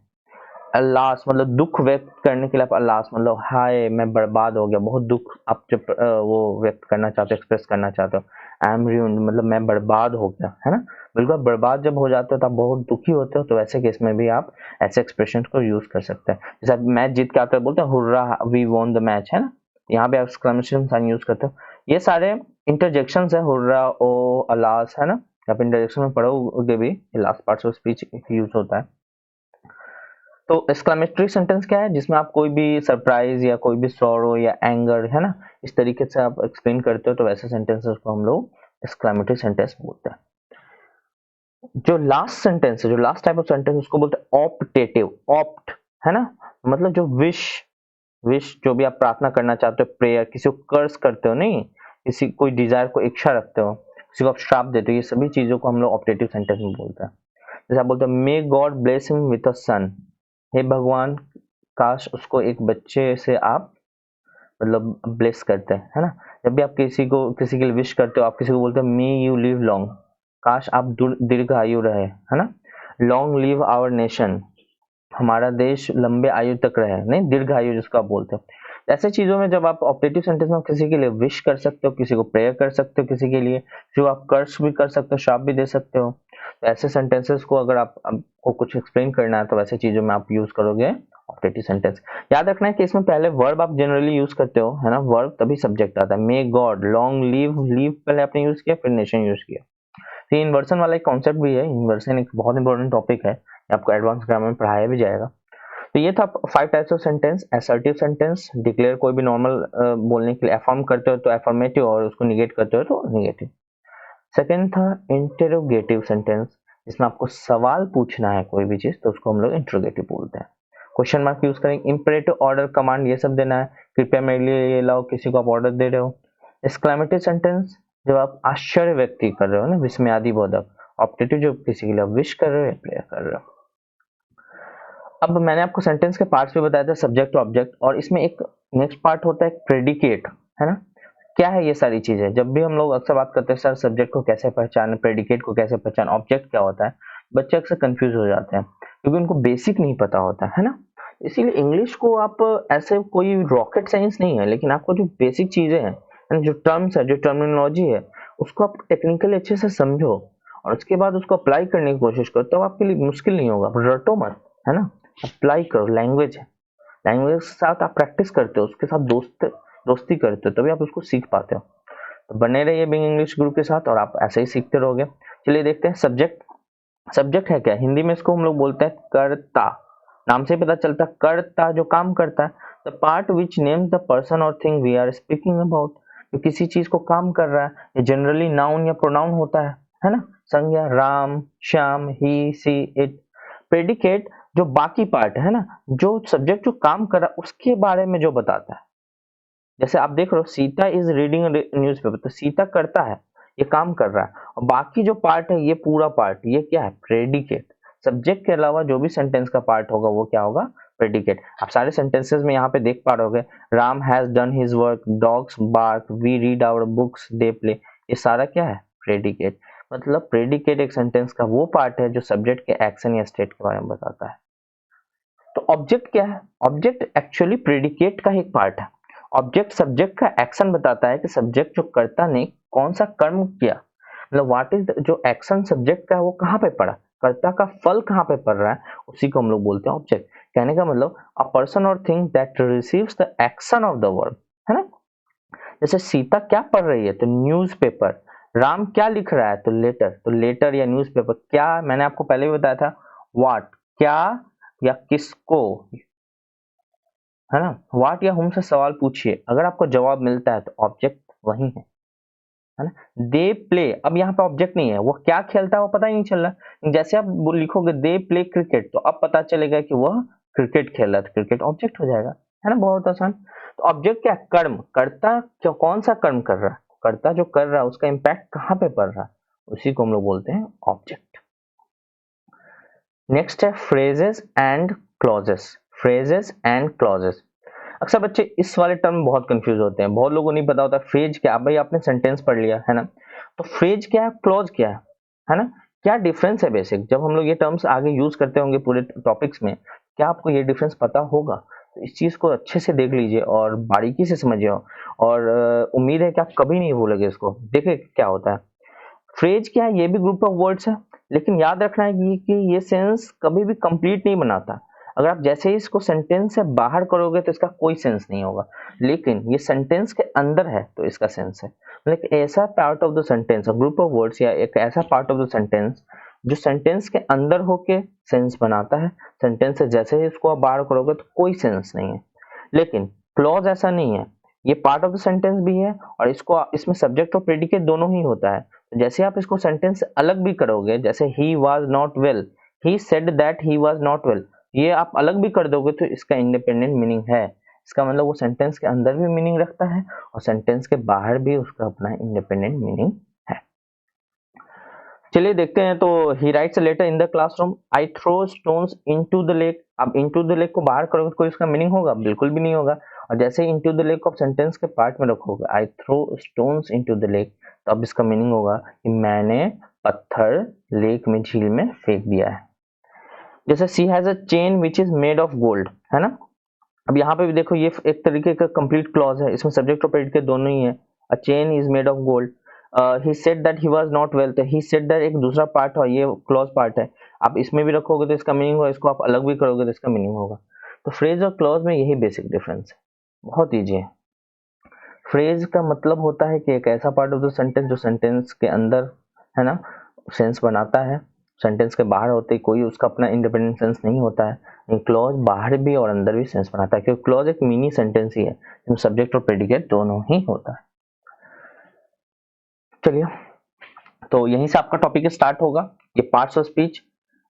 अल्लास मतलब दुख व्यक्त करने के लिए आप अल्लास मतलब हाय मैं बर्बाद हो गया, बहुत दुख आप जब वो व्यक्त करना चाहते हो, एक्सप्रेस करना चाहते हो। आई एम ruined मतलब मैं बर्बाद हो गया, है ना। बिल्कुल बर्बाद जब हो जाते हो तो आप बहुत दुखी होते हो, तो वैसे केस में भी आप ऐसे एक्सप्रेशन को यूज कर सकते हैं। जैसे मैच जीत के आते हो बोलते हैं hurrah we won the match, है ना। यहाँ पे आप एक्सक्लेमेशन साइन यूज करते हो। ये सारे इंटरजेक्शन है, हुर्रा, ओ, अल्लास, है ना। आप इंटरजेक्शन में पढ़ोगे भी, last part of speech use होता है। तो एक्सक्लेमेटरी सेंटेंस क्या है, जिसमें आप कोई भी सरप्राइज या कोई भी सॉरो या एंगर, है ना, इस तरीके से आप एक्सप्लेन करते हो, तो वैसे सेंटेंसेस को हम लोग एक्सक्लेमेटरी सेंटेंस बोलते हैं। जो लास्ट सेंटेंस है, जो लास्ट टाइप ऑफ सेंटेंस, उसको बोलते हैं ऑप्टेटिव। ऑप्ट, है ना, मतलब जो विश, विश जो भी आप प्रार्थना करना चाहते हो, प्रेयर, किसी को कर्स करते हो नहीं, किसी कोई डिजायर को इच्छा रखते हो, किसी को आप श्राप देते हो, ये सभी चीजों को हम लोग ऑप्टेटिव सेंटेंस में बोलते हैं। जैसे आप बोलते हो may God bless him with a son, हे भगवान काश उसको एक बच्चे से आप मतलब ब्लेस करते हैं, है ना। जब भी आप किसी के लिए विश करते हो, आप किसी को बोलते हो मे यू लिव लॉन्ग, काश आप दीर्घ आयु रहे, है ना। लॉन्ग लिव आवर नेशन, हमारा देश लंबे आयु तक रहे, नहीं दीर्घ आयु जिसको आप बोलते हो। ऐसे चीजों में जब आप ऑपरेटिव सेंटेंस में किसी के लिए विश कर सकते हो, किसी को प्रेयर कर सकते हो, किसी के लिए जो आप कर्स भी कर सकते हो, श्राप भी दे सकते हो, तो ऐसे सेंटेंसेस को अगर आपको कुछ एक्सप्लेन करना है तो वैसे चीजों में आप यूज करोगे ऑपरेटिव सेंटेंस। याद रखना है कि इसमें पहले वर्ब आप जनरली यूज करते हो, है ना, वर्ब तभी सब्जेक्ट आता है। May God, long live, live पहले आपने यूज किया, फिर नेशन यूज किया। तो इन्वर्सन वाला एक कॉन्सेप्ट भी है, इन्वर्सन एक बहुत इंपॉर्टेंट टॉपिक है, आपको एडवांस ग्रामर में पढ़ाया भी जाएगा। तो ये था 5 types of sentence. Assertive sentence, declare कोई भी नॉर्मल बोलने के लिए, अफर्म करते हो तो अफर्मेटिव, और उसको निगेट करते हो तो निगेटिव। सेकंड था इंटेरोगेटिव सेंटेंस, जिसमें आपको सवाल पूछना है कोई भी चीज, तो उसको हम लोग इंटेरोगेटिव बोलते हैं। क्वेश्चन मार्क यूज करेंगे, इंपरेटिव, ऑर्डर, कमांड, ये सब देना है, कृपया मेरे लिए ये लाओ, किसी को आप ऑर्डर दे रहे हो। एक्सक्लेमेटिव सेंटेंस, जब आप आश्चर्य व्यक्त कर रहे हो ना, विस्मयादि बोधक। ऑप्टेटिव, जो किसी के लिए विश कर रहे हो या प्रेयर कर रहे हो। अब मैंने आपको सेंटेंस के पार्ट्स भी बताया था, सब्जेक्ट और ऑब्जेक्ट, और इसमें एक नेक्स्ट पार्ट होता है प्रेडिकेट, है ना। क्या है ये सारी चीजें, जब भी हम लोग अक्सर बात करते हैं सर सब्जेक्ट को कैसे पहचाने, प्रेडिकेट को कैसे पहचाने, ऑब्जेक्ट क्या होता है, बच्चे अक्सर कंफ्यूज हो जाते हैं क्योंकि उनको बेसिक नहीं पता होता है ना। इसीलिए इंग्लिश को आप ऐसे कोई रॉकेट साइंस नहीं है, लेकिन आपको जो बेसिक चीजें हैं, जो टर्म्स है, जो टर्मिनोलॉजी है, उसको आप टेक्निकली अच्छे से समझो और उसके बाद उसको अप्लाई करने की कोशिश करो, तो आपके लिए मुश्किल नहीं होगा। रटो मत, है ना, अप्लाई करो। लैंग्वेज है, लैंग्वेज के साथ आप प्रैक्टिस करते हो, उसके साथ दोस्ती करते हो, तभी आप उसको सीख पाते हो। तो बने रहिए बिंग इंग्लिश ग्रुप के साथ और आप ऐसे ही सीखते रहोगे। चलिए देखते हैं सब्जेक्ट। सब्जेक्ट है क्या, हिंदी में इसको हम लोग बोलते हैं कर्ता। नाम से पता चलता है, कर्ता जो काम करता है। The part which names the person और thing we are speaking about, जो किसी चीज को काम कर रहा है, ये जनरली नाउन या प्रोनाउन होता है ना। संज्ञा, राम, श्याम, ही, सी, इट। प्रेडिकेट जो बाकी पार्ट है ना, जो सब्जेक्ट जो काम कर रहा है उसके बारे में जो बताता है। जैसे आप देख रहे हो सीता इज रीडिंग न्यूज़पेपर, तो सीता करता है, ये काम कर रहा है, और बाकी जो पार्ट है, ये पूरा पार्ट, ये क्या है, प्रेडिकेट। सब्जेक्ट के अलावा जो भी सेंटेंस का पार्ट होगा वो क्या होगा, प्रेडिकेट। आप सारे सेंटेंसेस में यहाँ पे देख पा रहे होगे, Ram has done his work, dogs bark, we read our books, they play, ये सारा क्या है, प्रेडिकेट। मतलब प्रेडिकेट एक सेंटेंस का वो पार्ट है जो सब्जेक्ट के एक्शन या स्टेट के बारे में बताता है। तो ऑब्जेक्ट क्या है, ऑब्जेक्ट एक्चुअली प्रेडिकेट का एक पार्ट है। ऑब्जेक्ट सब्जेक्ट का एक्शन बताता है कि सब्जेक्ट जो कर्ता ने कौन सा कर्म किया, मतलब व्हाट इज जो एक्शन सब्जेक्ट का है वो कहाँ पे पड़ा, कर्ता का फल कहाँ पे पड़ रहा है, उसी को हम लोग बोलते हैं ऑब्जेक्ट। कहने का मतलब अ पर्सन और thing that receives the action of the verb, है ना। जैसे सीता क्या पढ़ रही है, तो न्यूज़पेपर। राम क्या लिख रहा है, तो लेटर। तो लेटर या न्यूज़पेपर, क्या मैंने आपको पहले भी बताया था, व्हाट क्या या किसको, है ना। व्हाट या हुम से सवाल पूछिए, अगर आपको जवाब मिलता है तो ऑब्जेक्ट वही है ना। दे प्ले, अब यहाँ पे ऑब्जेक्ट नहीं है, वो क्या खेलता है वो पता ही नहीं चल रहा। जैसे आप लिखोगे दे प्ले क्रिकेट, तो अब पता चलेगा कि वह क्रिकेट खेल रहा है, तो क्रिकेट ऑब्जेक्ट हो जाएगा, है ना, बहुत आसान। तो ऑब्जेक्ट क्या, कर्म, कर्ता जो कौन सा कर्म कर रहा है, कर्ता जो कर रहा है उसका इम्पैक्ट कहाँ पे पड़ रहा है, उसी को हम लोग बोलते हैं ऑब्जेक्ट। नेक्स्ट है phrases and clauses. Phrases and clauses, अक्सर बच्चे इस वाले टर्म में बहुत कंफ्यूज होते हैं, बहुत लोगों को नहीं पता होता फ्रेज क्या। भाई आपने सेंटेंस पढ़ लिया है ना, तो फ्रेज क्या है, क्लॉज क्या है ना, क्या डिफरेंस है बेसिक। जब हम लोग ये टर्म्स आगे यूज करते होंगे पूरे टॉपिक्स में, क्या आपको ये डिफरेंस पता होगा, तो इस चीज को अच्छे से देख लीजिए और बारीकी से समझिए, और उम्मीद है कि आप कभी नहीं भूलोगे इसको। देखिए क्या होता है, फ्रेज क्या है, ये भी ग्रुप ऑफ वर्ड्स है, लेकिन याद रखना है कि ये सेंस कभी भी कंप्लीट नहीं बनाता। अगर आप जैसे ही इसको सेंटेंस से बाहर करोगे तो इसका कोई सेंस नहीं होगा, लेकिन ये सेंटेंस के अंदर है तो इसका सेंस है। मतलब एक ऐसा part of the sentence, group of words या एक ऐसा पार्ट ऑफ द सेंटेंस जो सेंटेंस के अंदर होके सेंस बनाता है, सेंटेंस से जैसे ही इसको आप बाहर करोगे तो कोई सेंस नहीं है। लेकिन क्लॉज ऐसा नहीं है, ये पार्ट ऑफ द सेंटेंस भी है और इसमें सब्जेक्ट और प्रेडिकेट दोनों ही होता है। जैसे आप इसको सेंटेंस से अलग भी करोगे, जैसे he was not well, he said that he was not well, ये आप अलग भी कर दोगे तो इसका इंडिपेंडेंट मीनिंग है। इसका मतलब वो सेंटेंस के अंदर भी मीनिंग रखता है और सेंटेंस के बाहर भी उसका अपना इंडिपेंडेंट मीनिंग है। चलिए देखते हैं। तो he writes letter in the classroom, I throw stones into the lake. अब इनटू द लेक को बाहर करोगे तो कोई उसका मीनिंग होगा? बिल्कुल भी नहीं होगा। और जैसे इनटू द लेक को आप सेंटेंस के पार्ट में रखोगे, I throw stones into the lake, तो अब इसका मीनिंग होगा कि मैंने पत्थर लेक में, झील में फेंक दिया है। जैसे she has a chain which is made of gold, है ना। अब यहाँ पे भी देखो, ये एक तरीके का कंप्लीट क्लॉज है, इसमें सब्जेक्ट और प्रेडिकेट दोनों ही है। A chain is made of gold, he said that he was not well, तो ही सेड दैट एक दूसरा पार्ट है, ये क्लॉज पार्ट है। आप इसमें भी रखोगे तो इसका मीनिंग होगा, इसको आप अलग भी करोगे तो इसका मीनिंग होगा। तो फ्रेज और क्लॉज में यही बेसिक डिफरेंस है, बहुत ईजी है। फ्रेज का मतलब होता है कि एक ऐसा पार्ट ऑफ द सेंटेंस जो सेंटेंस के अंदर, है ना, सेंस बनाता है। सेंटेंस के बाहर होते ही कोई उसका अपना इंडिपेंडेंट सेंस नहीं होता है। क्लॉज बाहर भी और अंदर भी सेंस बनाता है, क्योंकि क्लॉज एक मिनी सेंटेंस ही है जिसमें सब्जेक्ट और प्रेडिकेट दोनों ही होता है। चलिए, तो यहीं से आपका टॉपिक स्टार्ट होगा, ये पार्ट्स ऑफ स्पीच।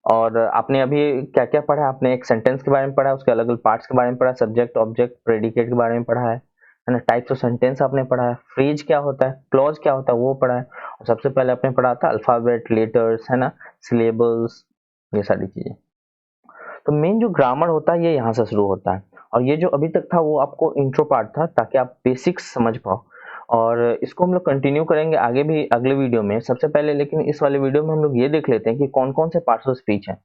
और आपने अभी क्या क्या पढ़ा है? आपने एक सेंटेंस के बारे में पढ़ा है, उसके अलग अलग पार्ट्स के बारे में पढ़ा, सब्जेक्ट, ऑब्जेक्ट, प्रेडिकेट के बारे में पढ़ा है ना। टाइप्स ऑफ सेंटेंस आपने पढ़ा है, फ्रेज क्या होता है, क्लॉज क्या होता है वो पढ़ा है। और सबसे पहले आपने पढ़ा था अल्फाबेट, लेटर्स, है ना, सिलेबल्स, ये सारी चीजें। तो मेन जो ग्रामर होता है ये यहाँ से शुरू होता है, और ये जो अभी तक था वो आपको इंट्रो पार्ट था, ताकि आप बेसिक्स समझ पाओ। और इसको हम लोग कंटिन्यू करेंगे आगे भी अगले वीडियो में। सबसे पहले लेकिन इस वाले वीडियो में हम लोग ये देख लेते हैं कि कौन कौन से पार्ट्स ऑफ स्पीच हैं।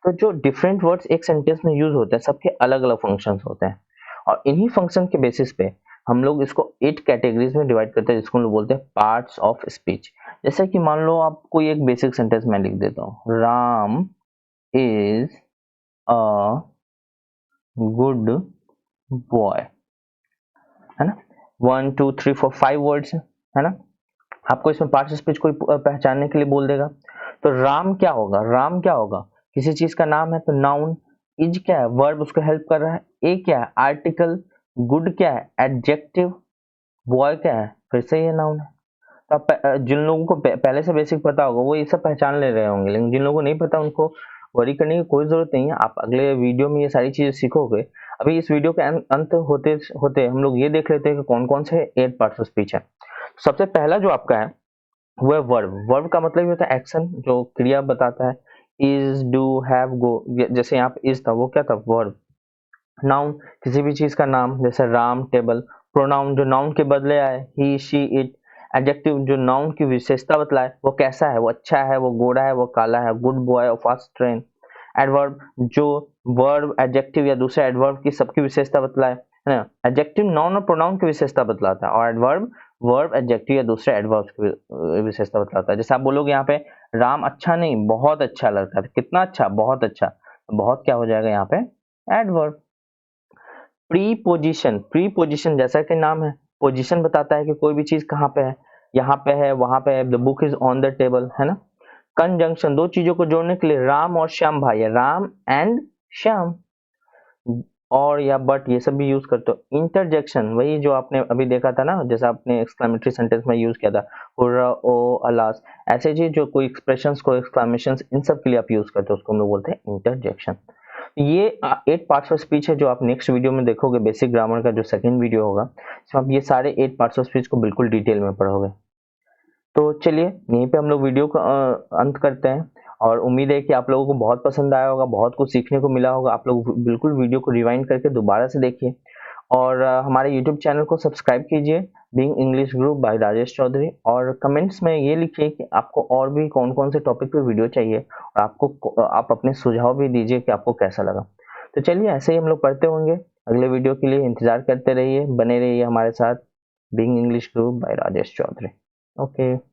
तो जो डिफरेंट वर्ड्स एक सेंटेंस में यूज होते हैं, सबके अलग अलग फंक्शंस होते हैं, और इन्हीं फंक्शन के बेसिस पे हम लोग इसको 8 कैटेगरीज में डिवाइड करते हैं, जिसको हम लोग बोलते हैं पार्ट्स ऑफ स्पीच। जैसे कि मान लो आप कोई एक बेसिक सेंटेंस में लिख देता हूँ, Ram is a good boy, है ना। 1 2 3 4 5 वर्ड्स है ना। आपको इसमें पार्ट्स ऑफ स्पीच कोई पहचानने के लिए बोल देगा, तो राम क्या होगा? राम क्या होगा? किसी चीज का नाम है तो नाउन। इज क्या है? वर्ब उसको हेल्प कर रहा है। ए क्या है? आर्टिकल। गुड क्या है? एडजेक्टिव। बॉय क्या है? फिर से ये नाउन है। तो आप जिन लोगों को पहले से बेसिक पता होगा वो ये सब पहचान ले रहे होंगे, लेकिन जिन लोगों को नहीं पता उनको वरी करने की कोई जरूरत नहीं है। आप अगले वीडियो में ये सारी चीजें सीखोगे। अभी इस वीडियो के अंत होते होते हम लोग ये देख लेते हैं कि कौन कौन से 8 पार्ट्स ऑफ स्पीच है। सबसे पहला जो आपका है वो है वर्ब। वर्ब का मतलब होता है एक्शन, जो क्रिया बताता है। इज, डू, हैव, गो। जैसे यहाँ पे इज था, वो क्या था? वर्ब। नाउन, किसी भी चीज का नाम, जैसे राम, टेबल। प्रोनाउन, जो नाउन के बदले आए, ही, शी, इट। एडजेक्टिव, जो नाउन की विशेषता बतलाए, वो कैसा है, वो अच्छा है, वो गोरा है, वो काला है, गुड बॉय और फास्ट ट्रेन। एडवर्ब, जो वर्ब, एडजेक्टिव या दूसरे एडवर्ब की सबकी विशेषता बतलाए, है ना। एडजेक्टिव नाउन और प्रोनाउन की विशेषता बतलाता है, और एडवर्ब वर्ब, एडजेक्टिव या दूसरे एडवर्ब की विशेषता बतलाता है। जैसे आप बोलोगे यहाँ पे राम अच्छा नहीं, बहुत अच्छा लड़का था। कितना अच्छा? बहुत अच्छा। बहुत क्या हो जाएगा यहाँ पे? एडवर्ब। प्रीपोजिशन, प्रीपोजिशन जैसा कि नाम है, पोजीशन बताता है कि कोई भी चीज कहाँ पे है, यहाँ पे है, वहां पे है। The book is on the table, है ना। कंजंक्शन, दो चीजों को जोड़ने के लिए, राम और श्याम भाई है, राम एंड श्याम। और या बट, ये सब भी यूज करते हो। इंटरजेक्शन, वही जो आपने अभी देखा था ना, जैसा आपने एक्सक्लेमेटरी सेंटेंस में यूज किया था, हुर्रा, ओ, अलास। ऐसे चीज जो कोई एक्सप्रेशंस को, एक्सक्लेमेशंस, इन सब के लिए आप यूज करते हो, उसको हम लोग बोलते हैं इंटरजेक्शन। ये 8 पार्ट्स ऑफ स्पीच है जो आप नेक्स्ट वीडियो में देखोगे, बेसिक ग्रामर का जो सेकंड वीडियो होगा, इसमें आप ये सारे 8 पार्ट्स ऑफ स्पीच को बिल्कुल डिटेल में पढ़ोगे। तो चलिए यहीं पे हम लोग वीडियो का अंत करते हैं, और उम्मीद है कि आप लोगों को बहुत पसंद आया होगा, बहुत कुछ सीखने को मिला होगा। आप लोग बिल्कुल वीडियो को रिवाइंड करके दोबारा से देखिए, और हमारे यूट्यूब चैनल को सब्सक्राइब कीजिए, being English group by Rajesh Chaudhary. और कमेंट्स में ये लिखिए कि आपको और भी कौन कौन से टॉपिक पे वीडियो चाहिए, और आप अपने सुझाव भी दीजिए कि आपको कैसा लगा। तो चलिए, ऐसे ही हम लोग पढ़ते होंगे। अगले वीडियो के लिए इंतजार करते रहिए, बने रहिए हमारे साथ। Being English group by Rajesh Chaudhary. Okay.